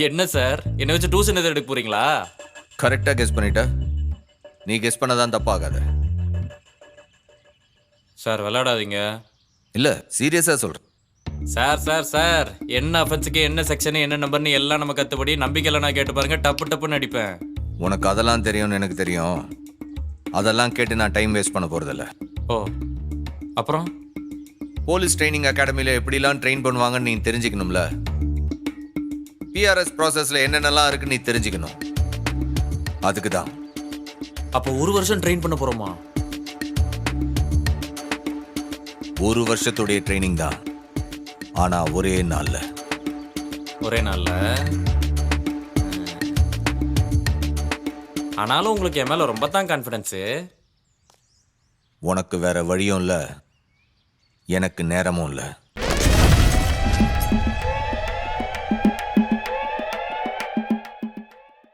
என்ன சார் என்ன வச்சு டியூஷன் எதுவும் எடுக்க போறீங்களா? கரெக்டா கெஸ் பண்ணிட்ட. நீ கெஸ் பண்ணதான் தப்பாகாது. சார் விளையாடாதீங்க. இல்ல சீரியஸா சொல்றேன். சார் சார் சார் என்ன அஃபென்ஸுக்கு என்ன செக்ஷன் என்ன நம்பர்னு எல்லாம் நம்ம கத்துப்படி நம்பிக்கையில நான் கேட்டு பாருங்க, டப்பு டப்புன்னு அடிப்பேன். உனக்கு அதெல்லாம் தெரியும்னு எனக்கு தெரியும். அதெல்லாம் கேட்டு நான் டைம் வேஸ்ட் பண்ண போறதில்ல. ஓ அப்புறம் போலீஸ் ட்ரைனிங் அகாடமியில் எப்படிலாம் ட்ரெயின் பண்ணுவாங்கன்னு நீ தெரிஞ்சுக்கணும்ல. பிஆர்எஸ் ப்ராசஸில் என்னென்னலாம் இருக்குன்னு நீ தெரிஞ்சுக்கணும். அதுக்கு தான். அப்போ ஒரு வருஷம் ட்ரெயின் பண்ண போறோமா? ஒரு வருஷத்துடைய ட்ரைனிங் தான், ஆனா ஒரே நாள்ல. ஒரே நாள்ல? ஆனாலும் உங்களுக்கு என் மேல ரொம்ப தான் கான்ஃபிடன்ஸு. உனக்கு வேற வழியும் இல்லை, எனக்கு நேரமும் இல்லை.